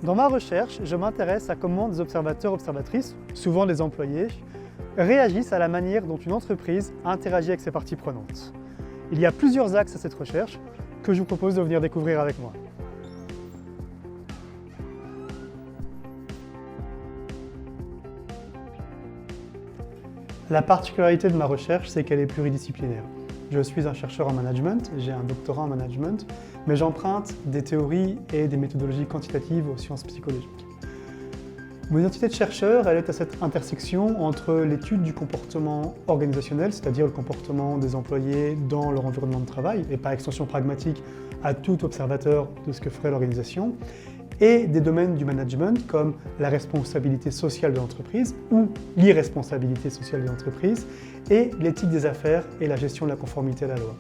Dans ma recherche, je m'intéresse à comment des observateurs-observatrices, souvent des employés, réagissent à la manière dont une entreprise interagit avec ses parties prenantes. Il y a plusieurs axes à cette recherche que je vous propose de venir découvrir avec moi. La particularité de ma recherche, c'est qu'elle est pluridisciplinaire. Je suis un chercheur en management, j'ai un doctorat en management, mais j'emprunte des théories et des méthodologies quantitatives aux sciences psychologiques. Mon identité de chercheur, elle est à cette intersection entre l'étude du comportement organisationnel, c'est-à-dire le comportement des employés dans leur environnement de travail, et par extension pragmatique à tout observateur de ce que ferait l'organisation, et des domaines du management comme la responsabilité sociale de l'entreprise ou l'irresponsabilité sociale de l'entreprise, et l'éthique des affaires et la gestion de la conformité à la loi.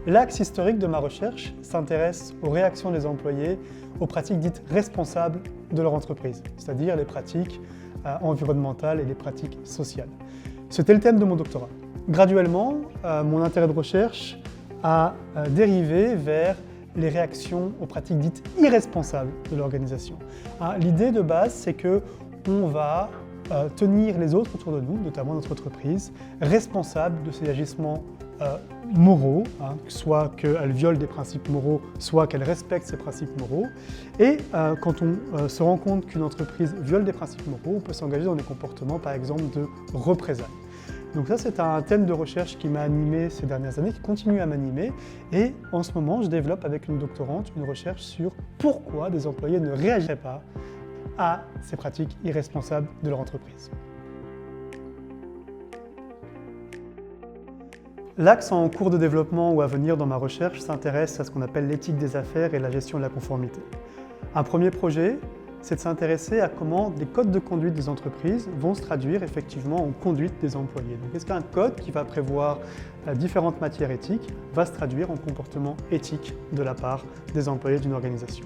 L'axe historique de ma recherche s'intéresse aux réactions des employés aux pratiques dites responsables de leur entreprise, c'est-à-dire les pratiques environnementales et les pratiques sociales. C'était le thème de mon doctorat. Graduellement, mon intérêt de recherche a dérivé vers les réactions aux pratiques dites irresponsables de l'organisation. L'idée de base, c'est qu'on va tenir les autres autour de nous, notamment notre entreprise, responsables de ces agissements moraux, soit qu'elle viole des principes moraux, soit qu'elle respecte ces principes moraux. Et quand on se rend compte qu'une entreprise viole des principes moraux, on peut s'engager dans des comportements, par exemple, de représailles. Donc ça, c'est un thème de recherche qui m'a animé ces dernières années, qui continue à m'animer. Et en ce moment, je développe avec une doctorante une recherche sur pourquoi des employés ne réagiraient pas à ces pratiques irresponsables de leur entreprise. L'axe en cours de développement ou à venir dans ma recherche s'intéresse à ce qu'on appelle l'éthique des affaires et la gestion de la conformité. Un premier projet, c'est de s'intéresser à comment des codes de conduite des entreprises vont se traduire effectivement en conduite des employés. Donc, est-ce qu'un code qui va prévoir différentes matières éthiques va se traduire en comportement éthique de la part des employés d'une organisation?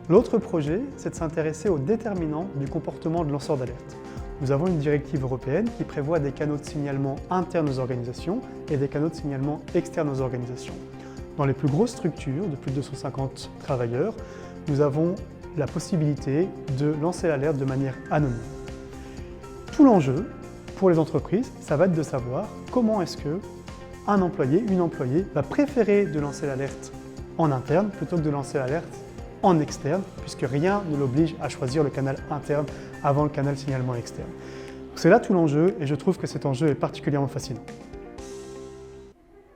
L'autre projet, c'est de s'intéresser aux déterminants du comportement de lanceurs d'alerte. Nous avons une directive européenne qui prévoit des canaux de signalement internes aux organisations et des canaux de signalement externes aux organisations. Dans les plus grosses structures de plus de 250 travailleurs, nous avons la possibilité de lancer l'alerte de manière anonyme. Tout l'enjeu pour les entreprises, ça va être de savoir comment est-ce qu'un employé, une employée va préférer de lancer l'alerte en interne plutôt que de lancer l'alerte en externe, puisque rien ne l'oblige à choisir le canal interne avant le canal signalement externe. C'est là tout l'enjeu et je trouve que cet enjeu est particulièrement fascinant.